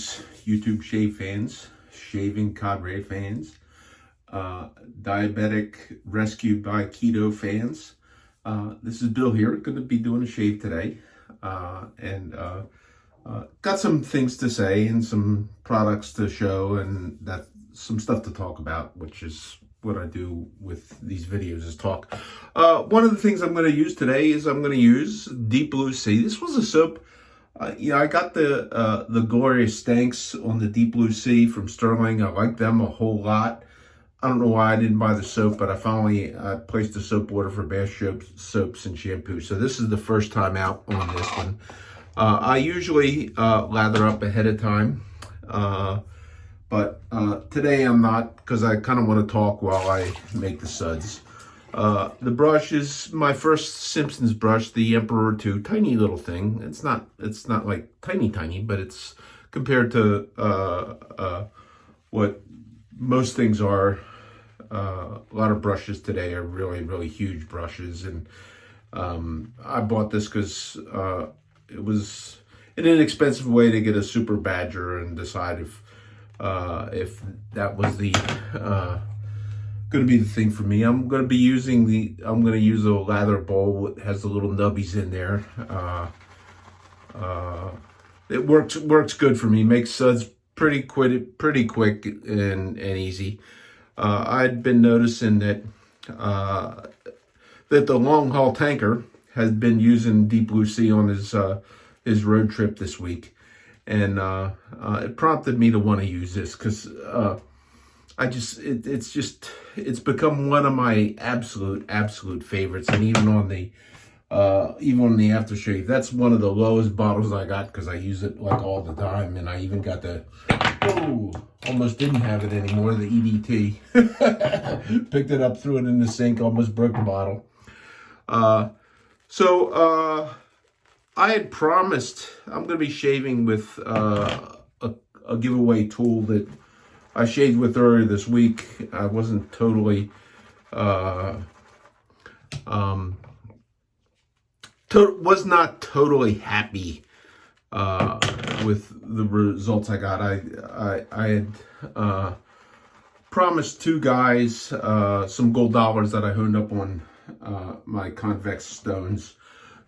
Greetings, YouTube shave fans, shaving cadre fans, diabetic rescued by keto fans. This is Bill here, going to be doing a shave today, and got some things to say and some products to show and some stuff to talk about, which is what I do with these videos, is talk. One of the things I'm going to use today is I'm going to use Deep Blue Sea. This was a soap. I got the Glorious Stanks on the Deep Blue Sea from Sterling. I like them a whole lot. I don't know why I didn't buy the soap, but I finally placed a soap order for bath soaps and shampoo. So this is the first time out on this one. I usually lather up ahead of time, but today I'm not, because I kind of want to talk while I make the suds. The brush is my first Simpsons brush, the Emperor 2, tiny little thing. It's not like tiny, but it's compared to what most things are. A lot of brushes today are really, really huge brushes, and I bought this because it was an inexpensive way to get a Super Badger and decide if that was the going to be the thing for me. I'm going to use a lather bowl that has the little nubbies in there. It works good for me. Makes suds pretty quick and easy. I'd been noticing that the long haul tanker has been using Deep Blue Sea on his road trip this week, and it prompted me to want to use this because it's become one of my absolute favorites. And even on the aftershave, that's one of the lowest bottles I got because I use it like all the time. And I even got almost didn't have it anymore, the EDT. Picked it up, threw it in the sink, almost broke the bottle. So I had promised I'm going to be shaving with a giveaway tool that I shaved with earlier this week. I wasn't totally was not totally happy with the results I got. I had promised two guys some GoDallahs that I honed up on my convex stones,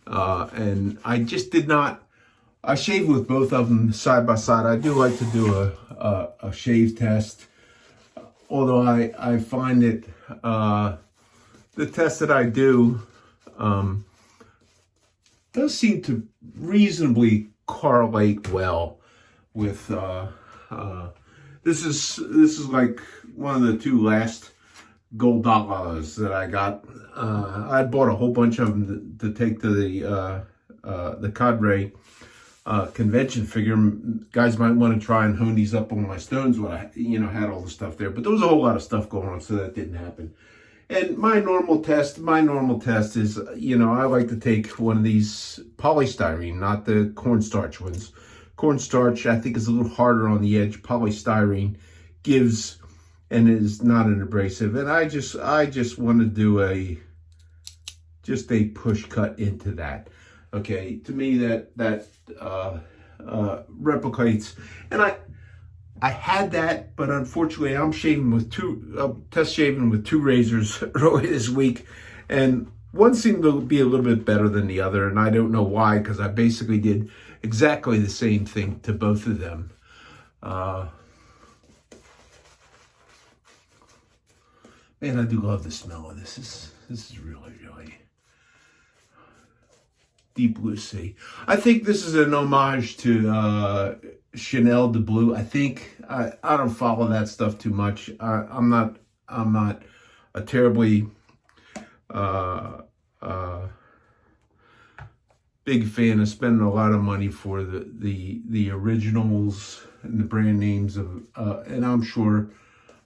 and I just did not. I shaved with both of them side by side. I do like to do a shave test, although I find that the test that I do does seem to reasonably correlate well with this is like one of the two last GoDallahs that I got. I bought a whole bunch of them to take to the cadre convention. Figure guys might want to try and hone these up on my stones when I had all the stuff there, but there was a whole lot of stuff going on, so that didn't happen. And my normal test is, I like to take one of these polystyrene, not the cornstarch ones. Cornstarch, I think, is a little harder on the edge. Polystyrene gives and is not an abrasive. And I just want to do a push cut into that. Okay, to me that replicates, and I had that, but unfortunately I'm test shaving with two razors early this week, and one seemed to be a little bit better than the other, and I don't know why, because I basically did exactly the same thing to both of them. Man, I do love the smell of this. This is really Deep Blue Sea. I think this is an homage to Chanel de Blue. I think I don't follow that stuff too much. I'm not a terribly big fan of spending a lot of money for the originals and the brand names of and I'm sure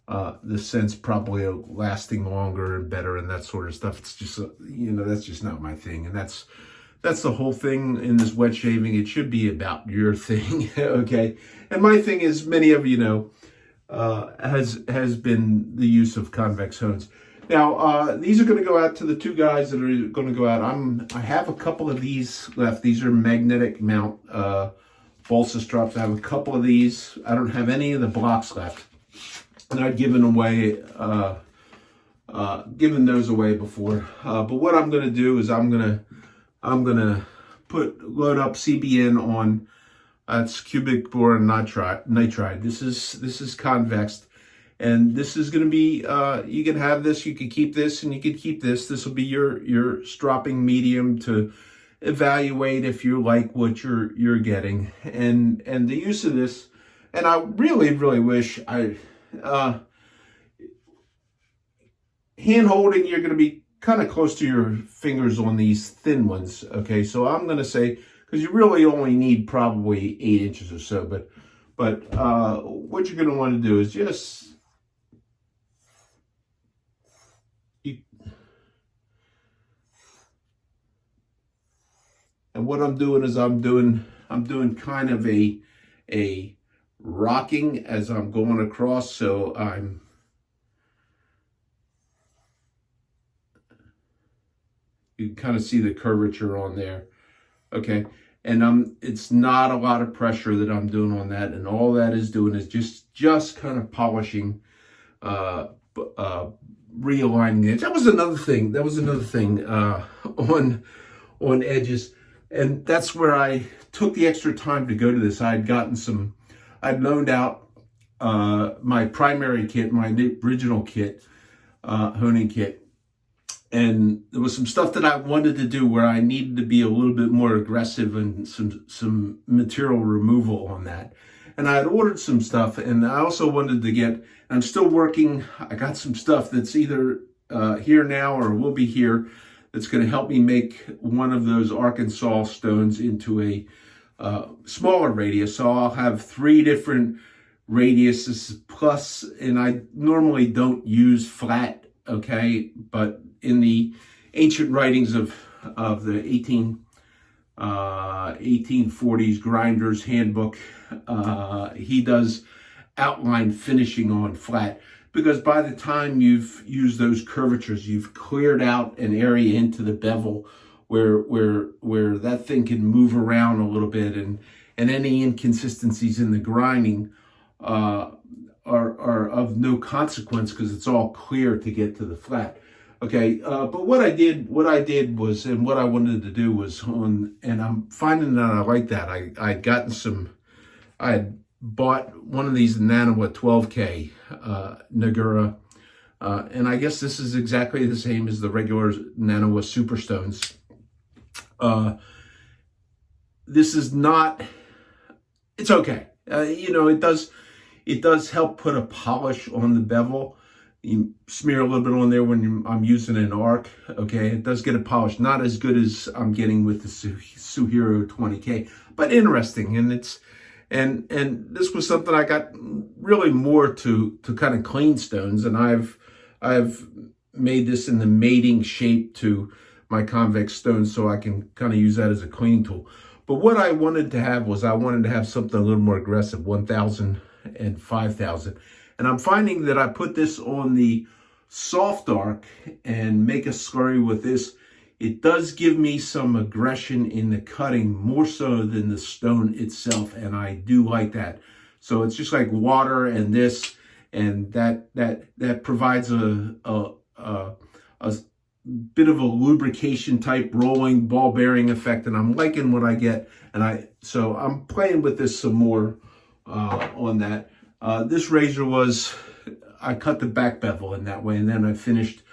the scent's probably lasting longer and better and that sort of stuff. It's just that's just not my thing, and that's the whole thing in this wet shaving. It should be about your thing, okay? And my thing, is many of you know, has been the use of convex hones. Now, these are going to go out to the two guys that are going to go out. I have a couple of these left. These are magnetic mount balsa strops. I have a couple of these. I don't have any of the blocks left, and I'd given those away before. But what I'm going to do is I'm gonna load up CBN on it's cubic boron nitride. This is convex, and this is going to be you can have this, you can keep this, and you can keep this. This will be your stropping medium to evaluate if you like what you're getting, and the use of this. And I really wish I hand holding, you're going to be kind of close to your fingers on these thin ones. Okay, so I'm going to say, because you really only need probably 8 inches or so, but what you're going to want to do is just and what I'm doing is I'm doing kind of a rocking as I'm going across, so you can kind of see the curvature on there. Okay, and it's not a lot of pressure that I'm doing on that, and all that is doing is just kind of polishing, realigning the edge. That was another thing on edges, and that's where I took the extra time to go to this. I'd loaned out my primary kit, my original kit, honing kit. And there was some stuff that I wanted to do where I needed to be a little bit more aggressive and some material removal on that. And I had ordered some stuff, and I also wanted to get, I'm still working, I got some stuff that's either here now or will be here that's going to help me make one of those Arkansas stones into a smaller radius. So I'll have 3 different radiuses plus, and I normally don't use flat, okay, but in the ancient writings of the 1840s Grinder's Handbook, he does outline finishing on flat, because by the time you've used those curvatures, you've cleared out an area into the bevel where that thing can move around a little bit, and any inconsistencies in the grinding are of no consequence because it's all clear to get to the flat. Okay, but what I did was, and what I wanted to do was and I'm finding that I like that. I had bought one of these Nanawa 12K Nagura, and I guess this is exactly the same as the regular Nanawa Superstones. This is not, it's okay. It does help put a polish on the bevel. You smear a little bit on there when I'm using an arc, okay? It does get a polish. Not as good as I'm getting with the Suhiro 20K, but interesting. And this was something I got really more to kind of clean stones, and I've made this in the mating shape to my convex stones so I can kind of use that as a cleaning tool. But what I wanted to have was, I wanted to have something a little more aggressive, 1,000 and 5,000. And I'm finding that I put this on the soft arc and make a slurry with this. It does give me some aggression in the cutting, more so than the stone itself, and I do like that. So it's just like water and this, and that provides a bit of a lubrication type rolling ball bearing effect, and I'm liking what I get. And so I'm playing with this some more on that. This razor I cut the back bevel in that way, and then I finished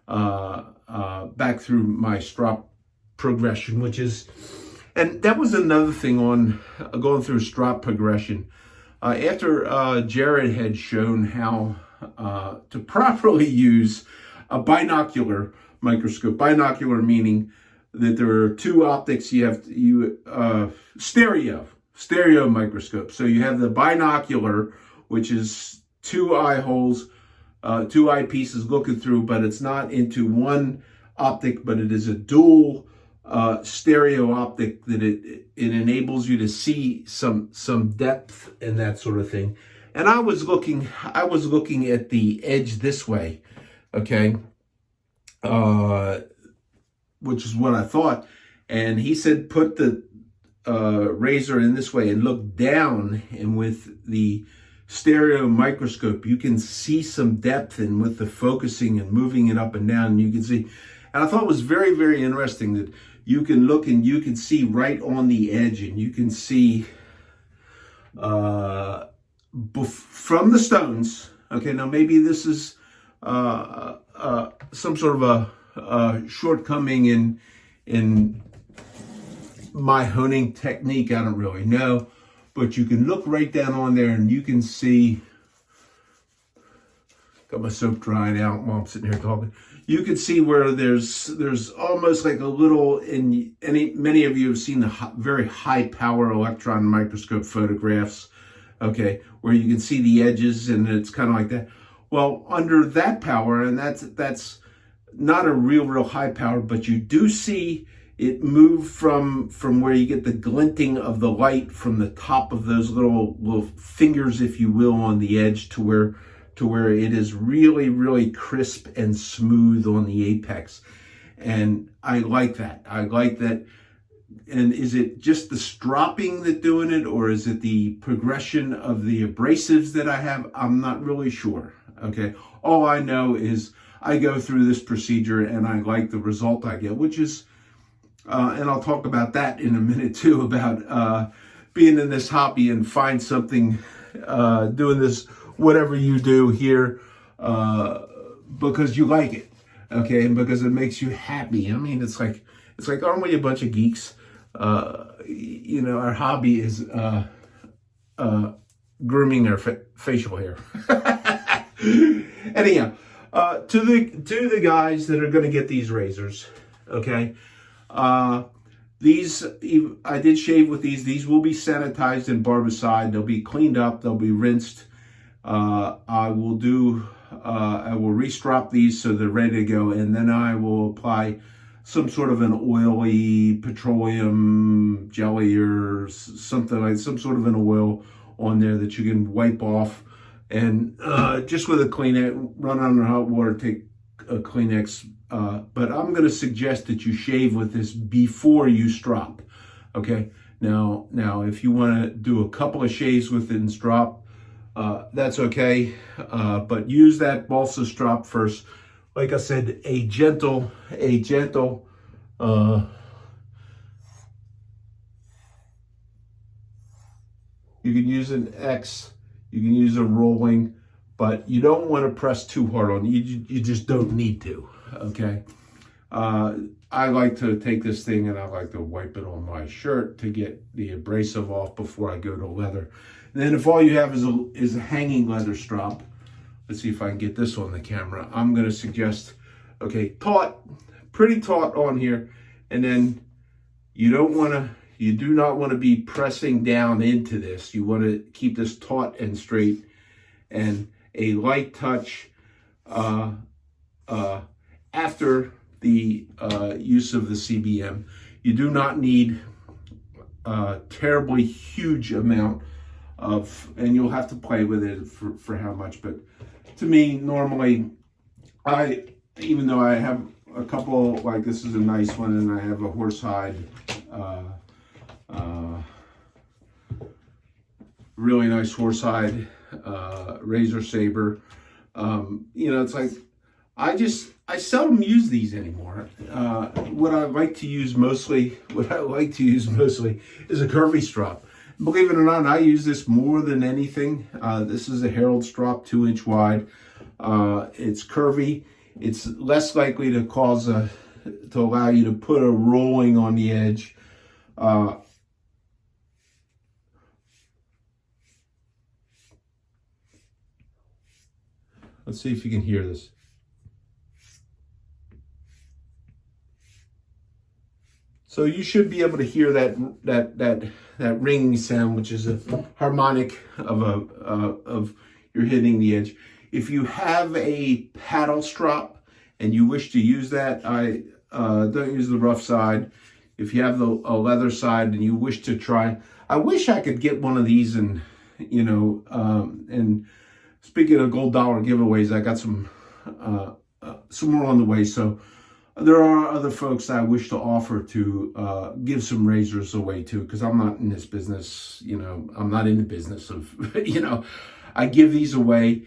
back through my strop progression, and that was another thing on going through strop progression. After Jared had shown how to properly use a binocular microscope, binocular meaning that there are 2 optics. You have stereo microscope. So you have the binocular, which is 2 eye holes, 2 eyepieces looking through, but it's not into one optic, but it is a dual stereo optic that it enables you to see some depth and that sort of thing. And I was looking at the edge this way, okay, which is what I thought. And he said, put the razor in this way and look down, and with the stereo microscope, you can see some depth, and with the focusing and moving it up and down, you can see. And I thought it was very, very interesting that you can look and you can see right on the edge, and you can see from the stones. Okay, now maybe this is some sort of a shortcoming in my honing technique. I don't really know, but you can look right down on there and you can see. Got my soap drying out while I'm sitting here talking. You can see where there's almost like a little, in many of you have seen the very high power electron microscope photographs, okay, where you can see the edges and it's kind of like that. Well, under that power, and that's not a real high power, but you do see it move from where you get the glinting of the light from the top of those little fingers, if you will, on the edge to where it is really crisp and smooth on the apex. And I like that. I like that. And is it just the stropping that doing it, or is it the progression of the abrasives that I have? I'm not really sure. Okay. All I know is I go through this procedure and I like the result I get, which is, and I'll talk about that in a minute too, about being in this hobby and find something, doing this, whatever you do here, because you like it, okay, and because it makes you happy. I mean, it's like, aren't we a bunch of geeks? You know, our hobby is grooming our facial hair. Anyhow, to the guys that are going to get these razors, okay. These, I did shave with these. These will be sanitized and barbicide. They'll be cleaned up. They'll be rinsed. I will restrop these so they're ready to go, and then I will apply some sort of an oily petroleum jelly or something like some sort of an oil on there that you can wipe off, and just with a Kleenex, run under hot water, take a Kleenex. But I'm going to suggest that you shave with this before you strop. Okay. Now, if you want to do a couple of shaves with it and strop, that's okay. But use that balsa strop first. Like I said, a gentle, you can use an X, you can use a rolling, but you don't want to press too hard on it. You just don't need to. Okay. I like to take this thing and I like to wipe it on my shirt to get the abrasive off before I go to leather. And then if all you have is a hanging leather strop, let's see if I can get this on the camera. I'm going to suggest, okay, pretty taut on here. And then you do not want to be pressing down into this. You want to keep this taut and straight, and a light touch, after the use of the CBM. You do not need a terribly huge amount of, and you'll have to play with it for how much, but to me, normally, even though I have a couple, like this is a nice one, and I have a horsehide, really nice horsehide razor saber. You know, it's like, I seldom use these anymore. What I like to use mostly is a curvy strop. Believe it or not, I use this more than anything. This is a Herald strop, 2-inch wide. It's curvy. It's less likely to allow you to put a rolling on the edge. Let's see if you can hear this. So you should be able to hear that ringing sound, which is a harmonic of you're hitting the edge. If you have a paddle strop and you wish to use that, I don't use the rough side. If you have a leather side and you wish to try, I wish I could get one of these, and you know, and speaking of $GoDallah giveaways, I got some more on the way. So There are other folks that I wish to offer to give some razors away to, because I'm not in this business, I'm not in the business of, I give these away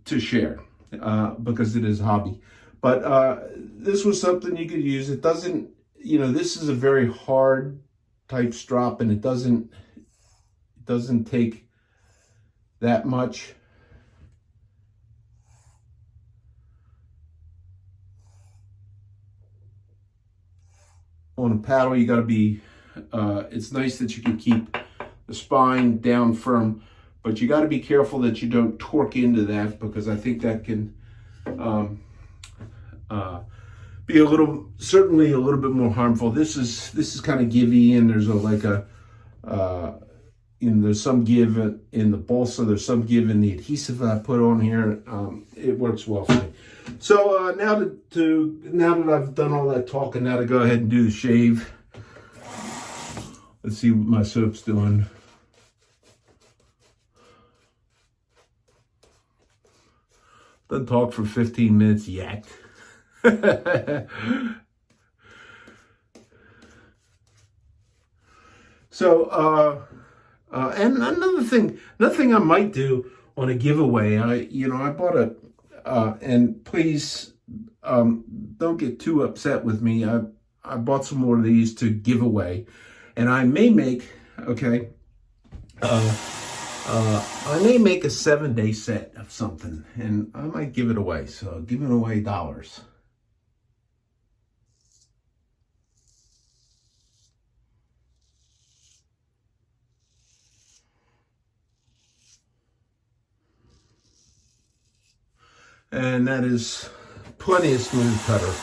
to share because it is a hobby. But this was something you could use. It doesn't, this is a very hard type strop, and it doesn't take that much. On a paddle, you got to be, it's nice that you can keep the spine down firm, but you got to be careful that you don't torque into that, because I think that can be certainly a little bit more harmful. This is kind of givey, and there's there's some give in the balsa, there's some give in the adhesive that I put on here. It works well for me. So now that I've done all that talking, now to go ahead and do the shave. Let's see what my soap's doing. Doesn't talk for 15 minutes yet. So, and another thing I might do on a giveaway, I bought and please don't get too upset with me. I bought some more of these to give away, and I may make, okay, I may make a 7-day set of something, and I might give it away. So giving away dollars. And that is plenty of smooth cutter.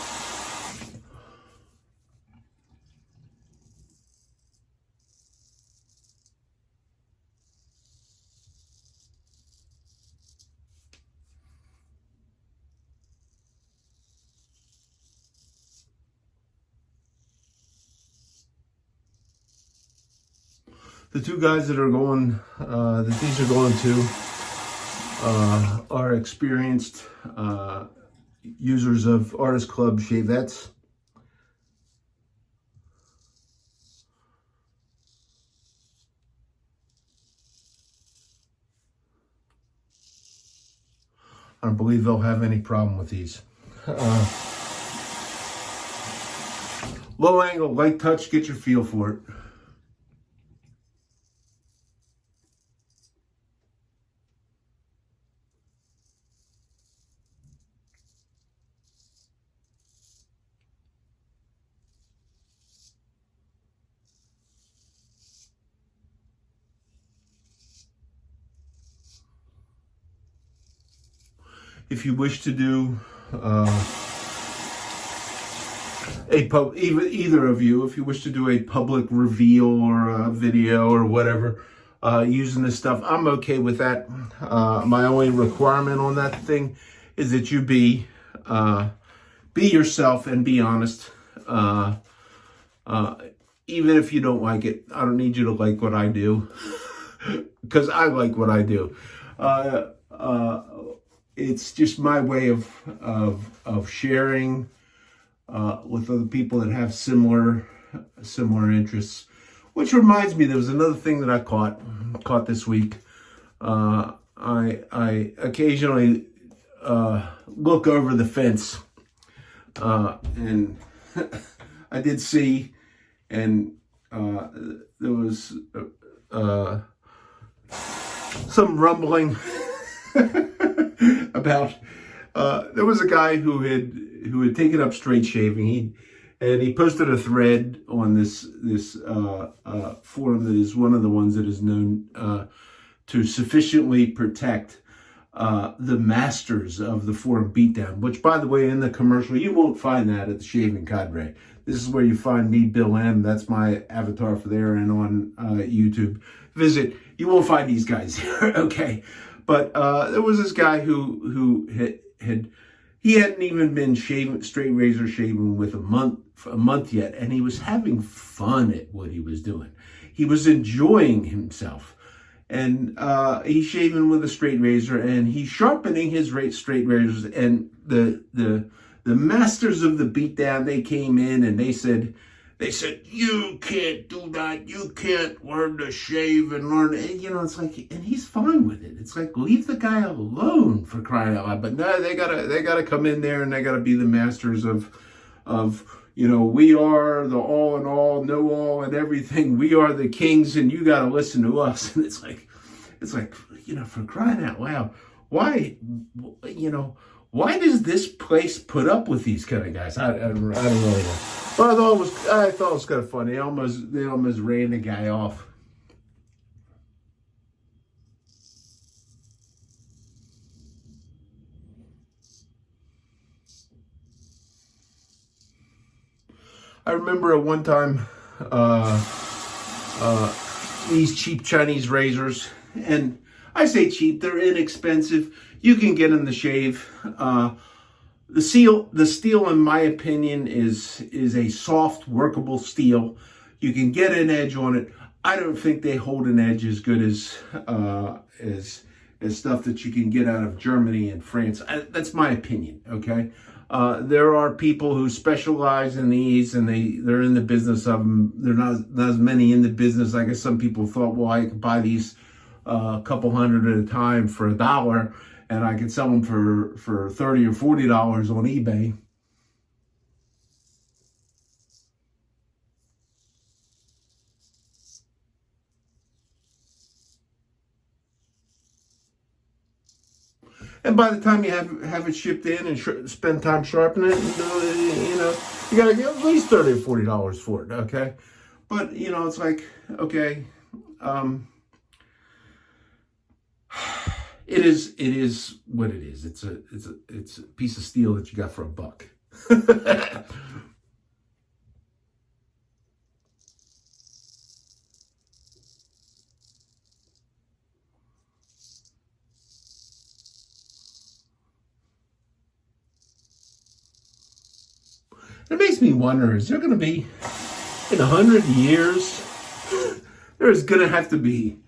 The two guys that are going, that these are going to, are experienced users of Artist Club shavettes. I don't believe they'll have any problem with these. Low angle, light touch, get your feel for it. If you wish to do either of you, if you wish to do a public reveal or a video or whatever using this stuff, I'm okay with that. My only requirement on that thing is that you be yourself and be honest. Even if you don't like it, I don't need you to like what I do, because I like what I do. It's just my way of sharing with other people that have similar interests. Which reminds me, there was another thing that I caught this week. I occasionally look over the fence, and I did see, and there was some rumbling about there was a guy who had taken up straight shaving. He posted a thread on this forum that is one of the ones that is known to sufficiently protect the masters of the forum beatdown. Which, by the way, in the commercial, you won't find that at the Shaving Cadre. This is where you find me, Bill M. That's my avatar for there, and on YouTube. Visit. You won't find these guys here. Okay. But there was this guy who hadn't even been straight razor shaving with a month yet, and he was having fun at what he was doing. He was enjoying himself, and he's shaving with a straight razor, and he's sharpening his straight razors. And the the masters of the beatdown, they came in and they said, you can't do that. You can't learn to shave and learn. And, it's like, and he's fine with it. It's like, leave the guy alone, for crying out loud. But no, they gotta come in there and they gotta be the masters of, we are the all in all, know all and everything. We are the kings and you gotta listen to us. And it's like, for crying out loud, why does this place put up with these kind of guys? I don't really know. But I thought it was kind of funny. They almost ran the guy off. I remember at one time these cheap Chinese razors, and I say cheap, they're inexpensive. You can get them to shave. The steel, in my opinion, is a soft, workable steel. You can get an edge on it. I don't think they hold an edge as good as stuff that you can get out of Germany and France. That's my opinion. Okay, there are people who specialize in these, and they're in the business of them. They're not as many in the business. I guess some people thought, well, I could buy these a couple hundred at a time for $1. And I could sell them for $30 or $40 on eBay. And by the time you have it shipped in and spend time sharpening it, you got to get at least $30 or $40 for it, okay? But, it's like, okay, It is what it is. It's a piece of steel that you got for $1. It makes me wonder, is there going to be, in 100 years, there's going to have to be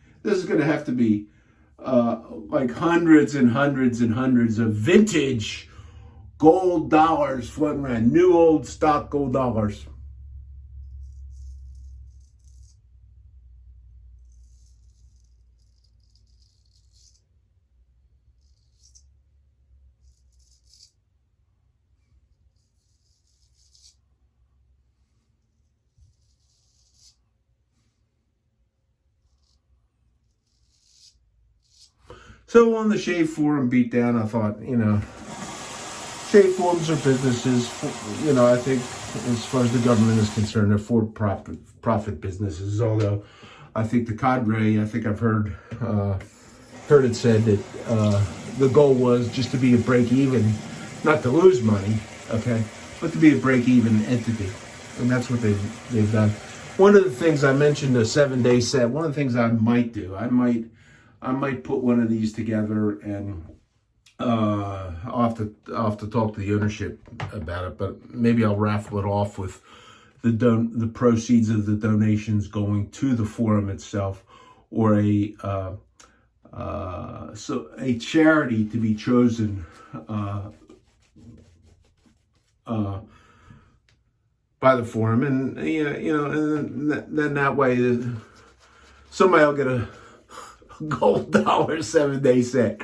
like hundreds and hundreds and hundreds of vintage gold dollars floating around, new old stock gold dollars. So on the shave forum beatdown, I thought, shave forums are businesses. I think as far as the government is concerned, they're for-profit businesses. Although I think the cadre, I've heard it said that the goal was just to be a break-even, not to lose money, okay, but to be a break-even entity, and that's what they've done. One of the things I mentioned, a 7-day set. One of the things I might do, I might put one of these together, and I'll have to talk to the ownership about it. But maybe I'll raffle it off with the proceeds of the donations going to the forum itself, or a charity to be chosen by the forum, and and then that way somebody will get a gold dollar 7-day set.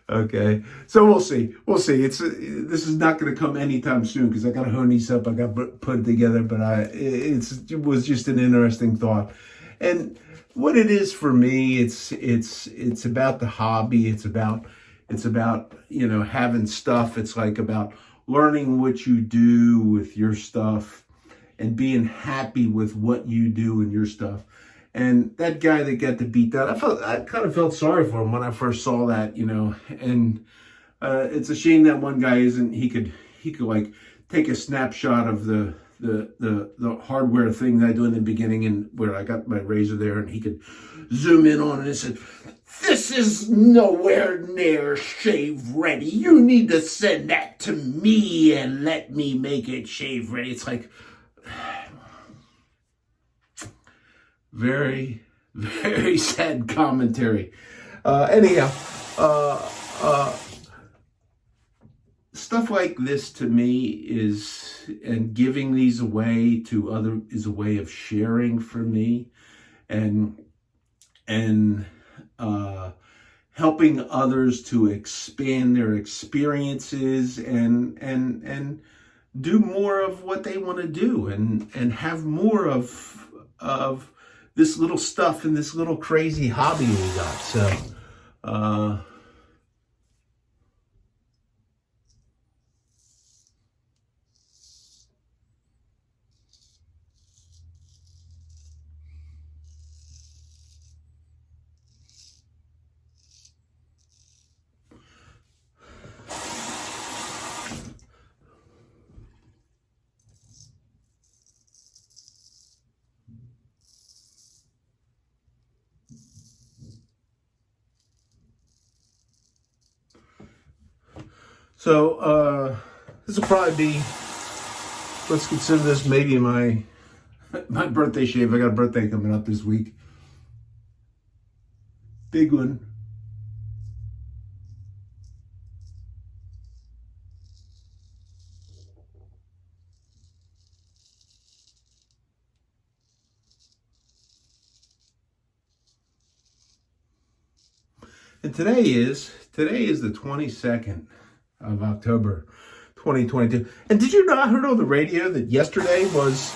Okay, so we'll see. This is not going to come anytime soon because I got to hone these up. I got to put it together. But it was just an interesting thought, and what it is for me, it's about the hobby. It's about having stuff. It's like about learning what you do with your stuff and being happy with what you do and your stuff. And that guy that got the beat down, I kind of felt sorry for him when I first saw that, and it's a shame that one guy he could like take a snapshot of the hardware thing that I do in the beginning, and where I got my razor there, and he could zoom in on it and said, "This is nowhere near shave ready. You need to send that to me and let me make it shave ready." It's like, very, very sad commentary. Anyhow, stuff like this to me is, and giving these away to other is a way of sharing for me, and helping others to expand their experiences and do more of what they want to do, and have more of this little stuff and this little crazy hobby we got. So this will probably be, let's consider this maybe my birthday shave. I got a birthday coming up this week. Big one. And today is the 22nd of October, 2022. And did you not heard on the radio that yesterday was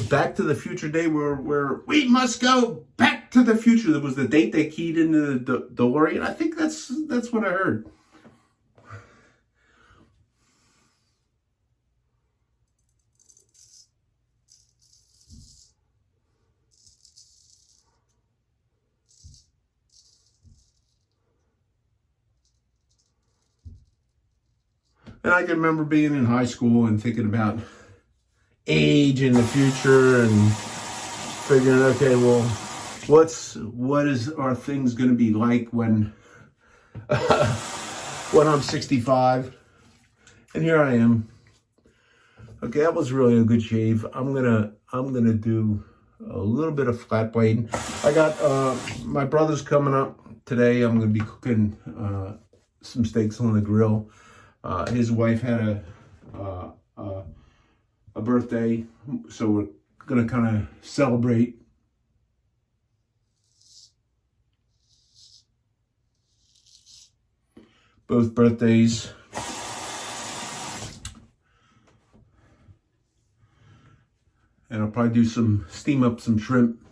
Back to the Future Day, where we must go back to the future? That was the date they keyed into the DeLorean. I think that's what I heard. And I can remember being in high school and thinking about age in the future and figuring, okay, well, are things going to be like when I'm 65? And here I am. Okay, that was really a good shave. I'm gonna do a little bit of flat blade. I got my brother's coming up today. I'm gonna be cooking some steaks on the grill. His wife had a birthday, so we're gonna kind of celebrate. Both birthdays. And I'll probably steam up some shrimp.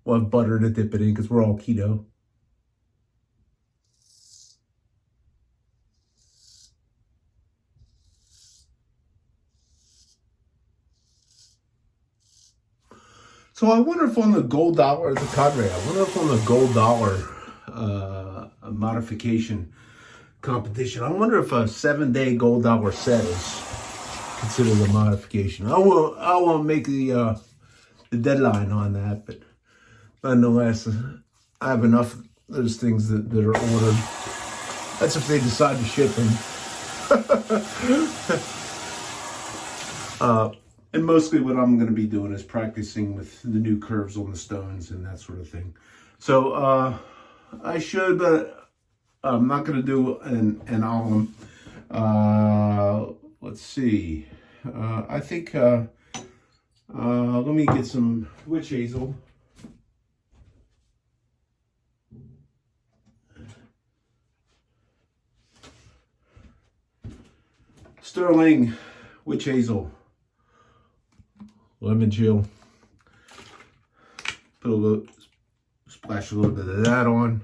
We'll have butter to dip it in because we're all keto. So I wonder if on the GoDallah, the Cadre, I wonder if on the GoDallah modification competition, I wonder if a 7-day GoDallah set is considered a modification. I won't make the deadline on that, but nonetheless, I have enough of those things that are ordered. That's if they decide to ship them. And mostly what I'm going to be doing is practicing with the new curves on the stones and that sort of thing. So I should, but I'm not going to do an alum. Let's see. I think let me get some witch hazel. Sterling witch hazel. Lemon chill. Splash a little bit of that on.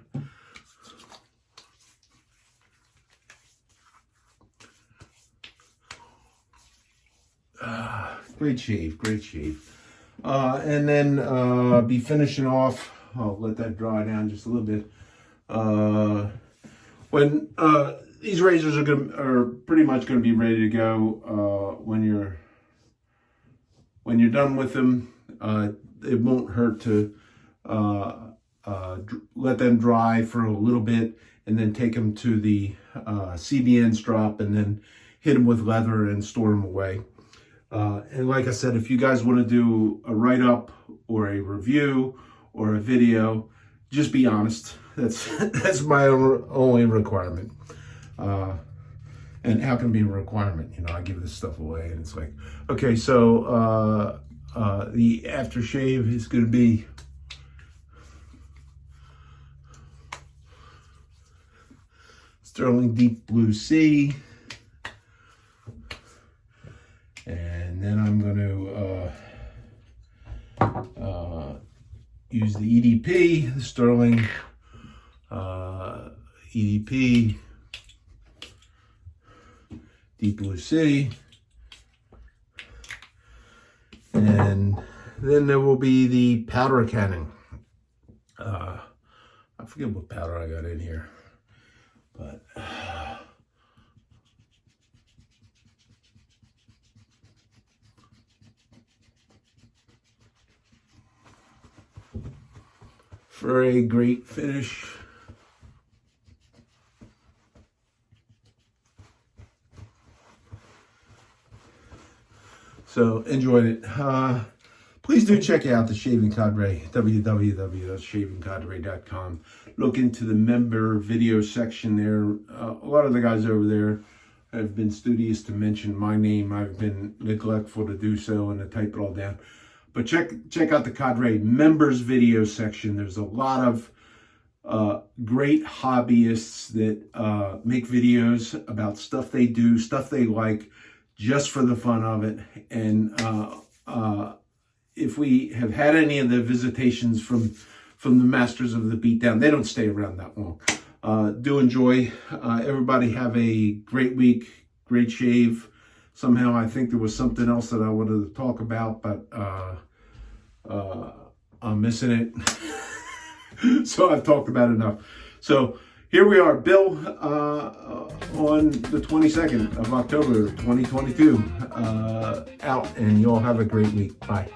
Great shave, great shave. And then be finishing off. I'll let that dry down just a little bit. When these razors are pretty much gonna be ready to go when you're done with them. It won't hurt to let them dry for a little bit and then take them to the CBN strop and then hit them with leather and store them away. And like I said, if you guys want to do a write-up or a review or a video, just be honest. That's my only requirement. And how can it be a requirement? You know, I give this stuff away, and it's like, okay, so the aftershave is going to be Sterling Deep Blue Sea, and then I'm going to use the EDP, the Sterling EDP Deep Blue Sea, and then there will be the powder cannon. I forget what powder I got in here, but for a great finish. So enjoyed it. Please do check out the Shaving Cadre, www.shavingcadre.com. Look into the member video section there. A lot of the guys over there have been studious to mention my name. I've been neglectful to do so and to type it all down. But check out the Cadre members video section. There's a lot of great hobbyists that make videos about stuff they do, stuff they like, just for the fun of it. And if we have had any of the visitations from the masters of the beatdown, they don't stay around that long. Do enjoy. Everybody have a great week, great shave. Somehow I think there was something else that I wanted to talk about, but I'm missing it. So I've talked about enough. So here we are, Bill, on the 22nd of October, 2022, out, and you all have a great week. Bye.